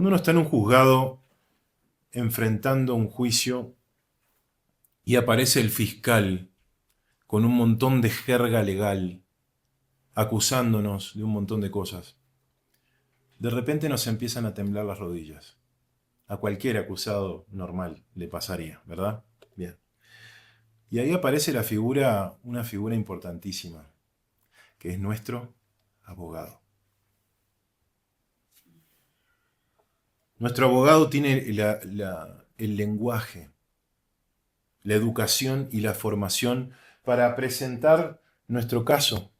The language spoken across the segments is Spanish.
Cuando uno está en un juzgado enfrentando un juicio y aparece el fiscal con un montón de jerga legal, acusándonos de un montón de cosas, de repente nos empiezan a temblar las rodillas. A cualquier acusado normal le pasaría, ¿verdad? Bien. Y ahí aparece una figura importantísima, que es nuestro abogado. Nuestro abogado tiene el lenguaje, la educación y la formación para presentar nuestro caso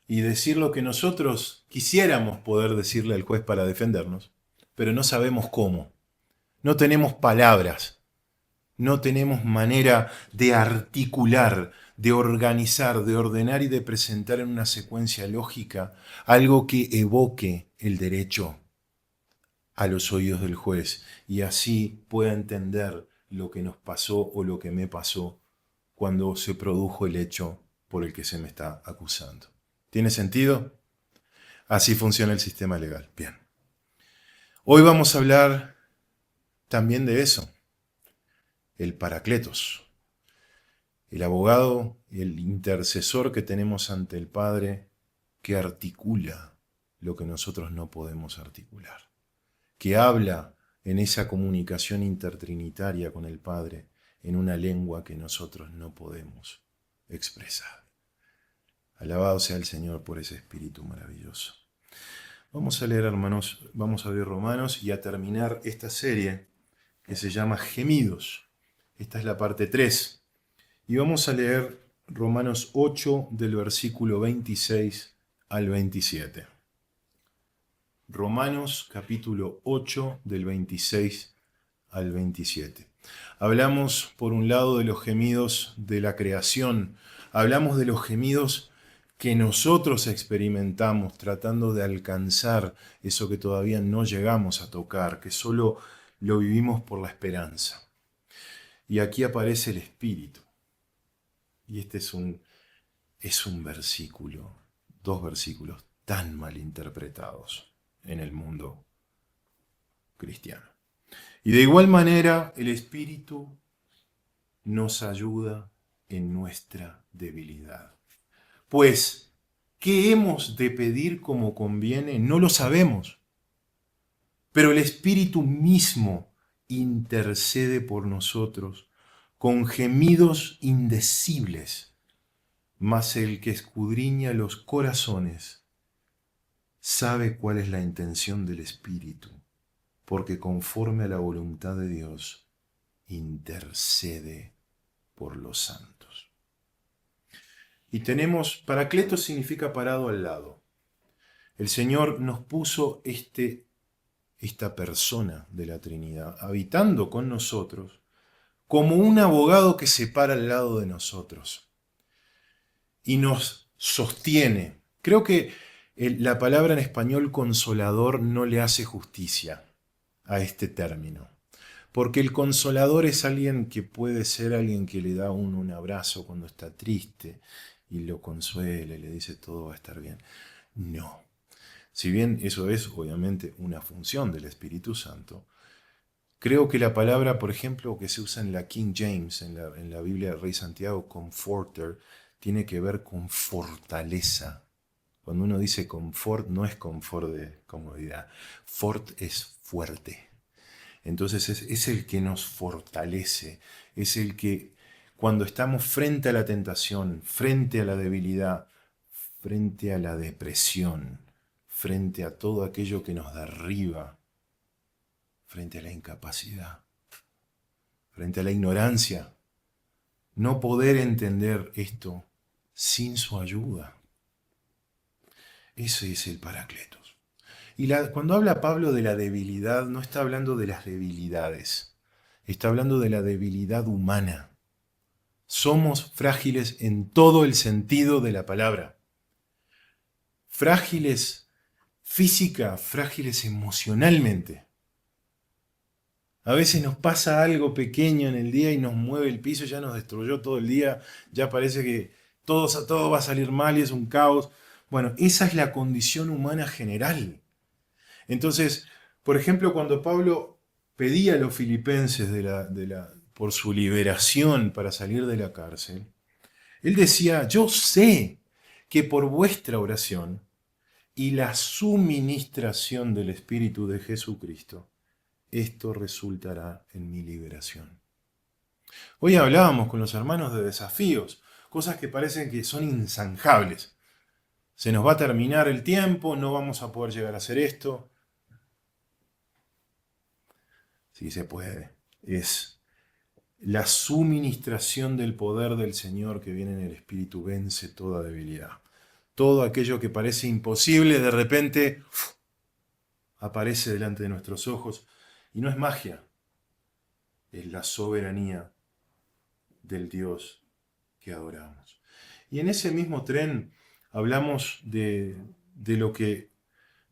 y decir lo que nosotros quisiéramos poder decirle al juez para defendernos, pero no sabemos cómo. No tenemos palabras, no tenemos manera de articular, de organizar, de ordenar y de presentar en una secuencia lógica algo que evoque el derecho a los oídos del juez y así pueda entender lo que nos pasó o lo que me pasó cuando se produjo el hecho por el que se me está acusando. ¿Tiene sentido? Así funciona el sistema legal. Bien. Hoy vamos a hablar también de eso, el Paracletos, el abogado y el intercesor que tenemos ante el Padre que articula lo que nosotros no podemos articular, que habla en esa comunicación intertrinitaria con el Padre en una lengua que nosotros no podemos expresar. Alabado sea el Señor por ese Espíritu maravilloso. Vamos a leer, hermanos, vamos a abrir Romanos y a terminar esta serie que se llama Gemidos. Esta es la parte 3. Y vamos a leer Romanos 8 del versículo 26 al 27. Romanos capítulo 8 del 26 al 27. Hablamos por un lado de los gemidos de la creación, hablamos de los gemidos que nosotros experimentamos tratando de alcanzar eso que todavía no llegamos a tocar, que solo lo vivimos por la esperanza. Y aquí aparece el Espíritu. Y este es un versículo, dos versículos tan mal interpretados en el mundo cristiano. Y de igual manera, el Espíritu nos ayuda en nuestra debilidad. Pues, ¿qué hemos de pedir como conviene? No lo sabemos. Pero el Espíritu mismo intercede por nosotros con gemidos indecibles. Mas el que escudriña los corazones sabe cuál es la intención del Espíritu, porque conforme a la voluntad de Dios, intercede por los santos. Y tenemos, Paracletos significa parado al lado. El Señor nos puso esta persona de la Trinidad habitando con nosotros como un abogado que se para al lado de nosotros y nos sostiene. Creo que la palabra en español consolador no le hace justicia a este término. Porque el consolador es alguien que puede ser alguien que le da a uno un abrazo cuando está triste y lo consuela y le dice todo va a estar bien. No. Si bien eso es obviamente una función del Espíritu Santo, creo que la palabra, por ejemplo, que se usa en la King James, en la Biblia del Rey Santiago, comforter, tiene que ver con fortaleza. Cuando uno dice confort, no es confort de comodidad. Fort es fuerte. Entonces es el que nos fortalece, es el que cuando estamos frente a la tentación, frente a la debilidad, frente a la depresión, frente a todo aquello que nos derriba, frente a la incapacidad, frente a la ignorancia, no poder entender esto sin su ayuda. Ese es el Paracletos. Y cuando habla Pablo de la debilidad, no está hablando de las debilidades, está hablando de la debilidad humana. Somos frágiles en todo el sentido de la palabra. Frágiles física, frágiles emocionalmente. A veces nos pasa algo pequeño en el día y nos mueve el piso, ya nos destruyó todo el día, ya parece que todo va a salir mal y es un caos. Bueno, esa es la condición humana general. Entonces, Por ejemplo, cuando Pablo pedía a los filipenses por su liberación para salir de la cárcel, él decía, yo sé que por vuestra oración y la suministración del Espíritu de Jesucristo, esto resultará en mi liberación. Hoy hablábamos con los hermanos de desafíos, cosas que parecen que son inzanjables. Se nos va a terminar el tiempo, no vamos a poder llegar a hacer esto. Sí se puede. Es la suministración del poder del Señor que viene en el Espíritu vence toda debilidad. Todo aquello que parece imposible de repente aparece delante de nuestros ojos y no es magia, es la soberanía del Dios que adoramos. Y en ese mismo tren hablamos de lo que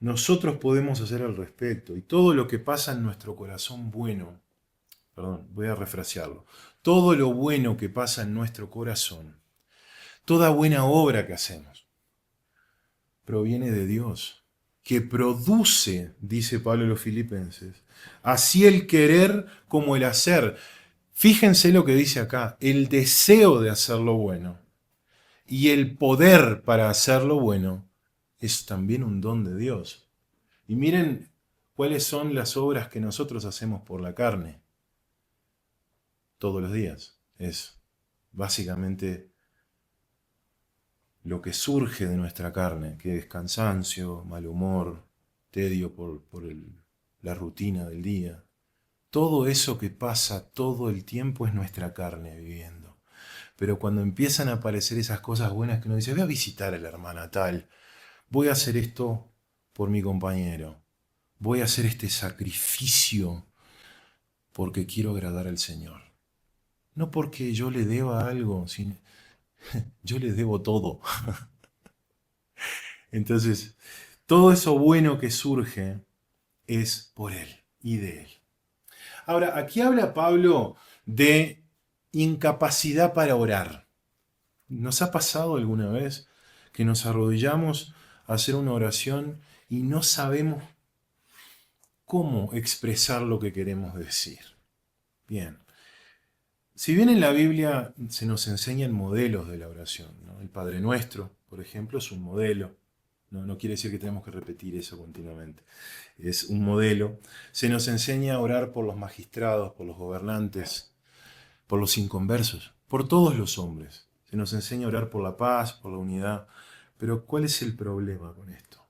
nosotros podemos hacer al respecto y todo lo que pasa en nuestro corazón bueno. Perdón, voy a refrasearlo. Todo lo bueno que pasa en nuestro corazón, toda buena obra que hacemos, proviene de Dios, que produce, dice Pablo a los filipenses, así el querer como el hacer. Fíjense lo que dice acá, el deseo de hacer lo bueno y el poder para hacer lo bueno es también un don de Dios. Y miren cuáles son las obras que nosotros hacemos por la carne todos los días. Es básicamente lo que surge de nuestra carne, que es cansancio, mal humor, tedio por la rutina del día. Todo eso que pasa todo el tiempo es nuestra carne viviendo. Pero cuando empiezan a aparecer esas cosas buenas que uno dice, voy a visitar a la hermana tal, voy a hacer esto por mi compañero, voy a hacer este sacrificio porque quiero agradar al Señor. No porque yo le deba algo, sino yo le debo todo. Entonces, todo eso bueno que surge es por Él y de Él. Ahora, aquí habla Pablo de incapacidad para orar. ¿Nos ha pasado alguna vez que nos arrodillamos a hacer una oración y no sabemos cómo expresar lo que queremos decir? Bien. Si bien en la Biblia se nos enseñan modelos de la oración, ¿no? El Padre Nuestro, por ejemplo, es un modelo. No quiere decir que tenemos que repetir eso continuamente. Es un modelo. Se nos enseña a orar por los magistrados, por los gobernantes, por los inconversos, por todos los hombres. Se nos enseña a orar por la paz, por la unidad. Pero ¿cuál es el problema con esto?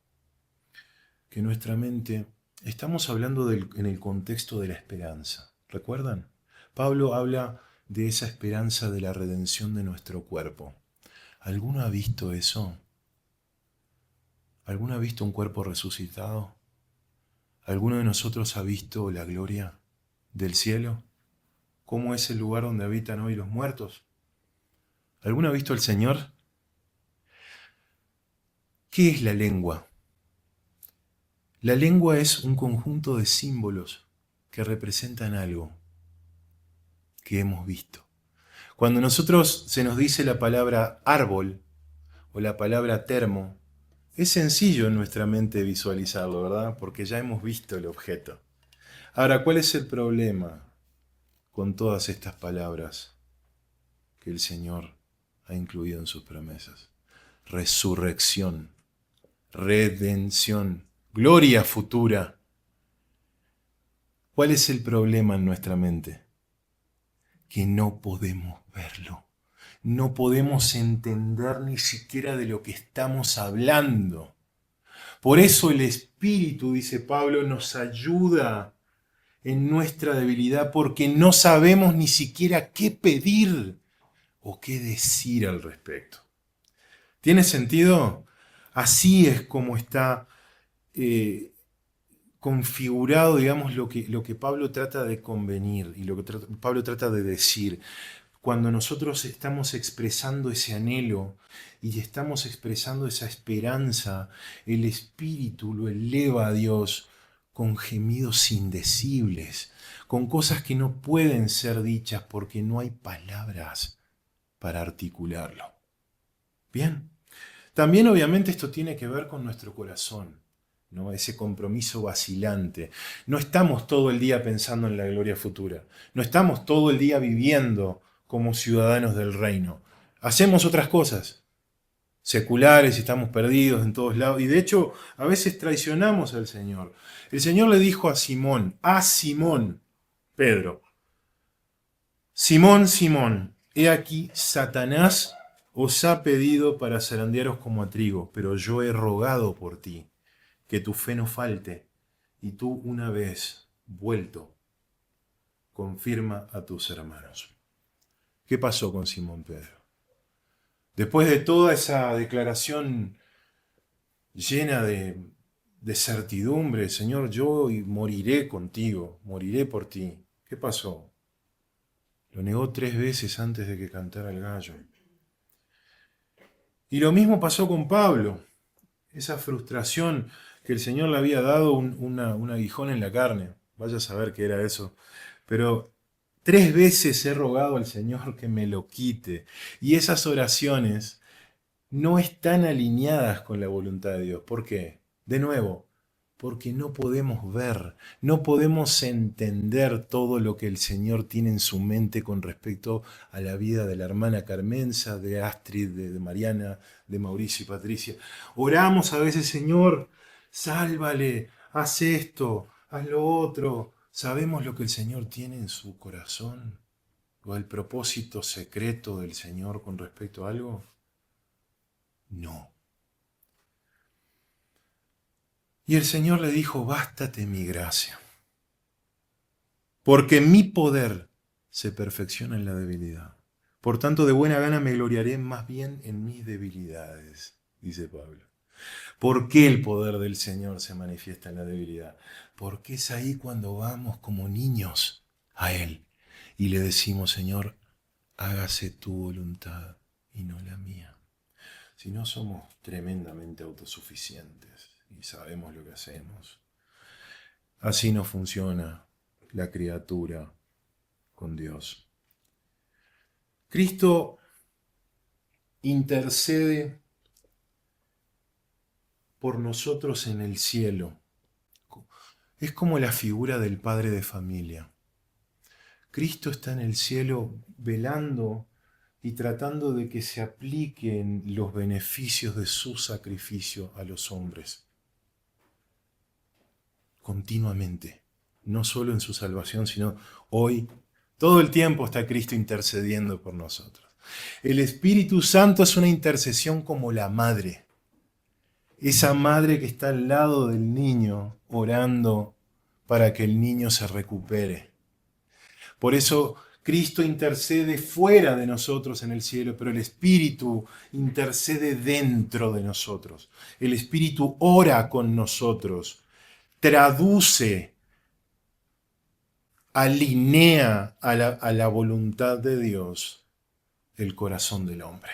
Que nuestra mente, estamos hablando en el contexto de la esperanza. ¿Recuerdan? Pablo habla de esa esperanza de la redención de nuestro cuerpo. ¿Alguno ha visto eso? ¿Alguno ha visto un cuerpo resucitado? ¿Alguno de nosotros ha visto la gloria del cielo? ¿Cómo es el lugar donde habitan hoy los muertos? ¿Alguno ha visto al Señor? ¿Qué es la lengua? La lengua es un conjunto de símbolos que representan algo que hemos visto. Cuando nosotros se nos dice la palabra árbol o la palabra termo, es sencillo en nuestra mente visualizarlo, ¿verdad? Porque ya hemos visto el objeto. Ahora, ¿cuál es el problema con todas estas palabras que el Señor ha incluido en sus promesas? Resurrección, redención, gloria futura. ¿Cuál es el problema en nuestra mente? Que no podemos verlo. No podemos entender ni siquiera de lo que estamos hablando. Por eso el Espíritu, dice Pablo, nos ayuda en nuestra debilidad porque no sabemos ni siquiera qué pedir o qué decir al respecto. ¿Tiene sentido? Así es como está configurado, digamos, lo que Pablo trata de convenir y lo que Pablo trata de decir. Cuando nosotros estamos expresando ese anhelo y estamos expresando esa esperanza, el Espíritu lo eleva a Dios con gemidos indecibles, con cosas que no pueden ser dichas porque no hay palabras para articularlo. Bien, también obviamente esto tiene que ver con nuestro corazón. ¿no? Ese compromiso vacilante. No estamos todo el día pensando en la gloria futura. No estamos todo el día viviendo como ciudadanos del reino. Hacemos otras cosas seculares y estamos perdidos en todos lados. Y de hecho, a veces traicionamos al Señor. El Señor le dijo a Simón, Pedro, Simón, Simón, he aquí, Satanás os ha pedido para zarandearos como a trigo, pero yo he rogado por ti, que tu fe no falte, y tú una vez vuelto, confirma a tus hermanos. ¿Qué pasó con Simón Pedro? Después de toda esa declaración llena de certidumbre, Señor, yo moriré contigo, moriré por ti. ¿Qué pasó? Lo negó 3 veces antes de que cantara el gallo. Y lo mismo pasó con Pablo. Esa frustración que el Señor le había dado un aguijón en la carne. Vaya a saber qué era eso. Pero 3 veces he rogado al Señor que me lo quite. Y esas oraciones no están alineadas con la voluntad de Dios. ¿Por qué? De nuevo, porque no podemos ver, no podemos entender todo lo que el Señor tiene en su mente con respecto a la vida de la hermana Carmenza, de Astrid, de Mariana, de Mauricio y Patricia. Oramos a veces, Señor, sálvale, haz esto, haz lo otro. ¿Sabemos lo que el Señor tiene en su corazón? ¿O el propósito secreto del Señor con respecto a algo? No. Y el Señor le dijo, bástate mi gracia, porque mi poder se perfecciona en la debilidad. Por tanto, de buena gana me gloriaré más bien en mis debilidades, dice Pablo. ¿Por qué el poder del Señor se manifiesta en la debilidad? Porque es ahí cuando vamos como niños a Él y le decimos, Señor, hágase tu voluntad y no la mía. Si no, somos tremendamente autosuficientes y sabemos lo que hacemos. Así no funciona la criatura con Dios. Cristo intercede por nosotros en el cielo. Es como la figura del padre de familia. Cristo está en el cielo velando y tratando de que se apliquen los beneficios de su sacrificio a los hombres. Continuamente. No solo en su salvación, sino hoy. Todo el tiempo está Cristo intercediendo por nosotros. El Espíritu Santo es una intercesión como la madre. Esa madre que está al lado del niño orando para que el niño se recupere. Por eso Cristo intercede fuera de nosotros en el cielo, pero el Espíritu intercede dentro de nosotros. El Espíritu ora con nosotros, traduce, alinea a la voluntad de Dios el corazón del hombre.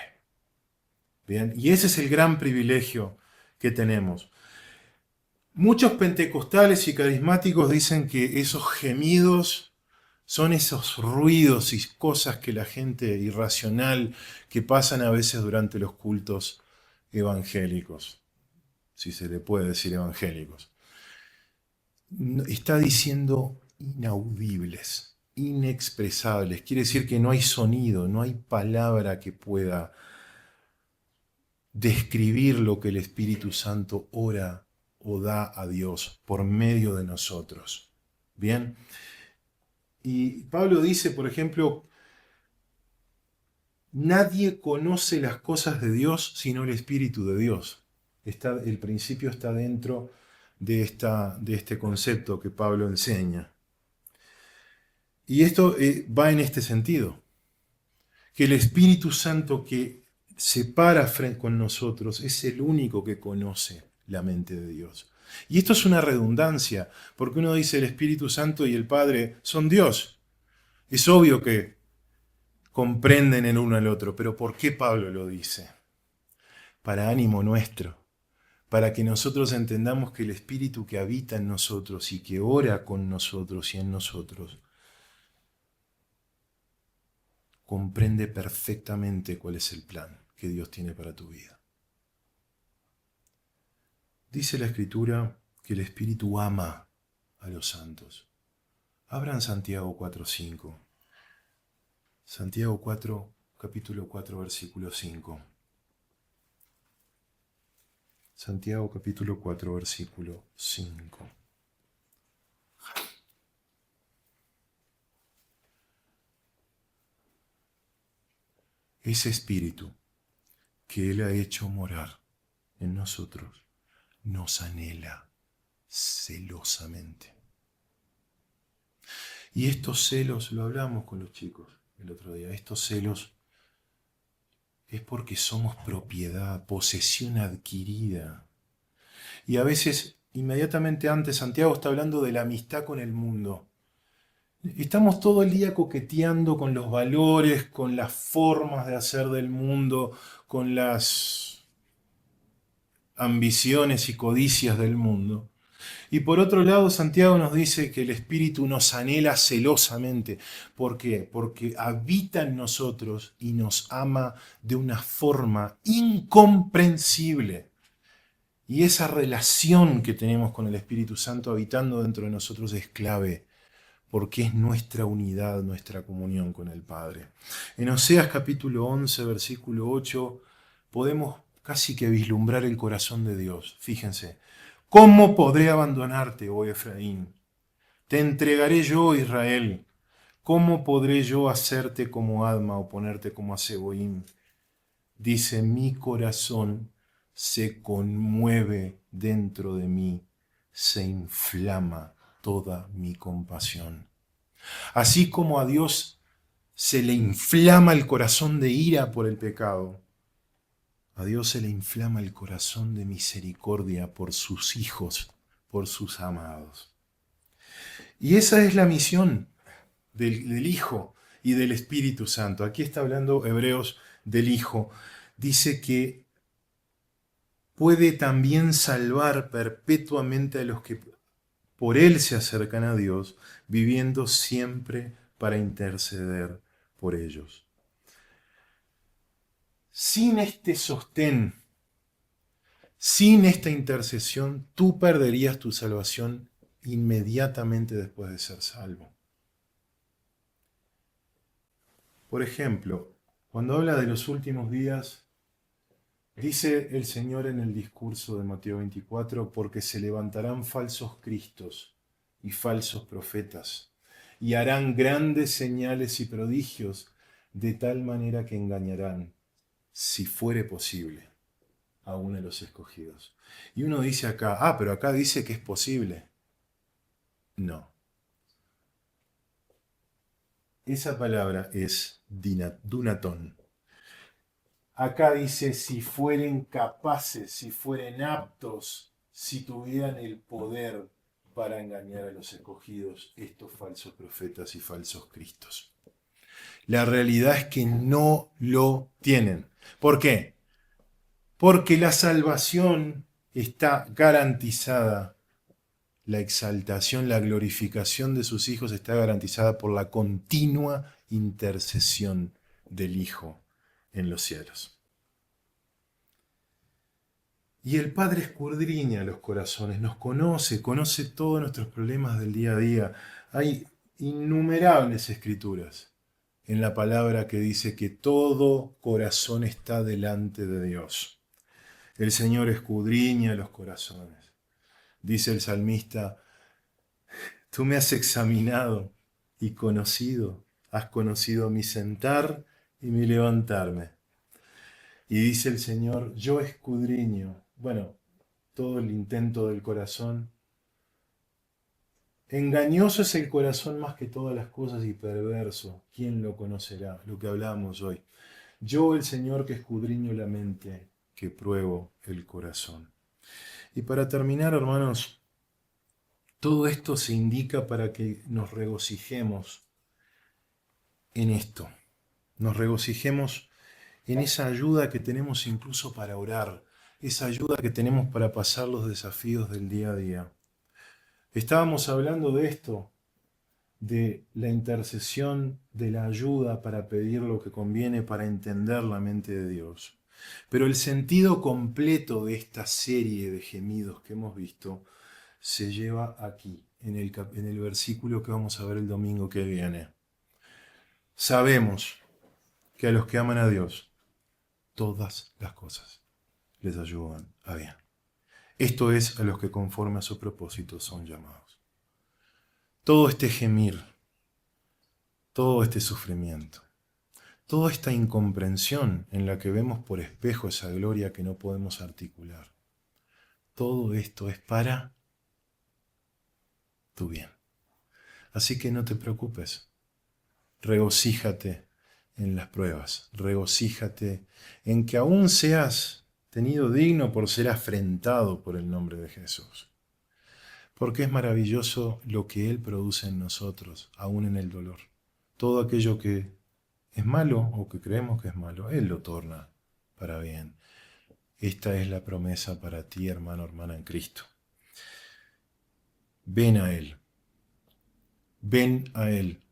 Bien, y ese es el gran privilegio que tenemos. Muchos pentecostales y carismáticos dicen que esos gemidos son esos ruidos y cosas que la gente irracional que pasan a veces durante los cultos evangélicos, si se le puede decir evangélicos. Está diciendo inaudibles, inexpresables. Quiere decir que no hay sonido, no hay palabra que pueda describir lo que el Espíritu Santo ora o da a Dios por medio de nosotros. Bien. Y Pablo dice, por ejemplo, nadie conoce las cosas de Dios sino el Espíritu de Dios. El principio está dentro de este concepto que Pablo enseña. Y esto va en este sentido, que el Espíritu Santo que se para frente con nosotros es el único que conoce la mente de Dios. Y esto es una redundancia, porque uno dice el Espíritu Santo y el Padre son Dios. Es obvio que comprenden el uno al otro, pero ¿por qué Pablo lo dice? Para ánimo nuestro, para que nosotros entendamos que el Espíritu que habita en nosotros y que ora con nosotros y en nosotros, comprende perfectamente cuál es el plan que Dios tiene para tu vida. Dice la Escritura que el Espíritu ama a los santos. Abran Santiago 4:5. Santiago 4, capítulo 4, versículo 5. Santiago capítulo 4, versículo 5. Ese Espíritu que Él ha hecho morar en nosotros nos anhela celosamente. Y estos celos, lo hablamos con los chicos el otro día, estos celos es porque somos propiedad, posesión adquirida. Y a veces, inmediatamente antes, Santiago está hablando de la amistad con el mundo. Estamos todo el día coqueteando con los valores, con las formas de hacer del mundo, con las ambiciones y codicias del mundo. Y por otro lado, Santiago nos dice que el Espíritu nos anhela celosamente. ¿Por qué? Porque habita en nosotros y nos ama de una forma incomprensible. Y esa relación que tenemos con el Espíritu Santo habitando dentro de nosotros es clave, porque es nuestra unidad, nuestra comunión con el Padre. En Oseas capítulo 11, versículo 8, podemos casi que vislumbrar el corazón de Dios. Fíjense. ¿Cómo podré abandonarte, oh Efraín? Te entregaré yo, Israel. ¿Cómo podré yo hacerte como Adma o ponerte como a Seboim? Dice, mi corazón se conmueve dentro de mí, se inflama toda mi compasión. Así como a Dios se le inflama el corazón de ira por el pecado, a Dios se le inflama el corazón de misericordia por sus hijos, por sus amados. Y esa es la misión del Hijo y del Espíritu Santo. Aquí está hablando Hebreos del Hijo. Dice que puede también salvar perpetuamente a los que por Él se acercan a Dios, viviendo siempre para interceder por ellos. Sin este sostén, sin esta intercesión, tú perderías tu salvación inmediatamente después de ser salvo. Por ejemplo, cuando habla de los últimos días, dice el Señor en el discurso de Mateo 24, porque se levantarán falsos cristos y falsos profetas, y harán grandes señales y prodigios, de tal manera que engañarán, si fuere posible, aún a los escogidos. Y uno dice acá, pero acá dice que es posible. No. Esa palabra es dunaton. Acá dice si fueren capaces, si fueren aptos, si tuvieran el poder para engañar a los escogidos, estos falsos profetas y falsos cristos. La realidad es que no lo tienen. ¿Por qué? Porque la salvación está garantizada. La exaltación, la glorificación de sus hijos está garantizada por la continua intercesión del Hijo en los cielos. Y el Padre escudriña los corazones, nos conoce todos nuestros problemas del día a día. Hay innumerables escrituras en la palabra que dice que todo corazón está delante de Dios. El Señor escudriña los corazones. Dice el salmista, tú me has examinado y conocido, has conocido mi sentar y mi levantarme. Y dice el Señor, yo escudriño, todo el intento del corazón. Engañoso es el corazón más que todas las cosas y perverso. ¿Quién lo conocerá? Lo que hablamos hoy. Yo, el Señor, que escudriño la mente, que pruebo el corazón. Y para terminar, hermanos, todo esto se indica para que nos regocijemos en esto. Nos regocijemos en esa ayuda que tenemos incluso para orar, esa ayuda que tenemos para pasar los desafíos del día a día. Estábamos hablando de esto, de la intercesión, de la ayuda para pedir lo que conviene, para entender la mente de Dios. Pero el sentido completo de esta serie de gemidos que hemos visto se lleva aquí, en el versículo que vamos a ver el domingo que viene. Sabemos que a los que aman a Dios, todas las cosas les ayudan a bien. Esto es a los que conforme a su propósito son llamados. Todo este gemir, todo este sufrimiento, toda esta incomprensión en la que vemos por espejo esa gloria que no podemos articular, todo esto es para tu bien. Así que no te preocupes, regocíjate en las pruebas, regocíjate en que aún seas tenido digno por ser afrentado por el nombre de Jesús. Porque es maravilloso lo que Él produce en nosotros, aún en el dolor. Todo aquello que es malo o que creemos que es malo, Él lo torna para bien. Esta es la promesa para ti, hermano, hermana en Cristo. Ven a Él. Ven a Él.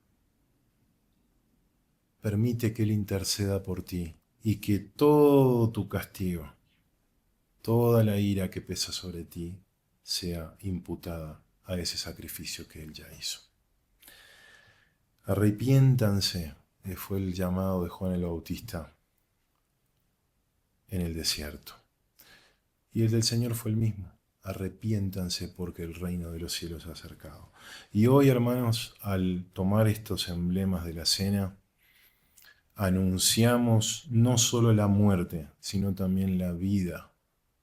Permite que Él interceda por ti y que todo tu castigo, toda la ira que pesa sobre ti, sea imputada a ese sacrificio que Él ya hizo. Arrepiéntanse, fue el llamado de Juan el Bautista en el desierto. Y el del Señor fue el mismo. Arrepiéntanse porque el reino de los cielos se ha acercado. Y hoy, hermanos, al tomar estos emblemas de la cena, anunciamos no solo la muerte, sino también la vida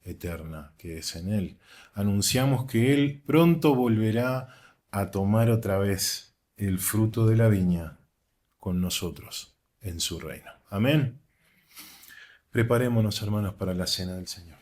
eterna que es en Él. Anunciamos que Él pronto volverá a tomar otra vez el fruto de la viña con nosotros en su reino. Amén. Preparémonos, hermanos, para la cena del Señor.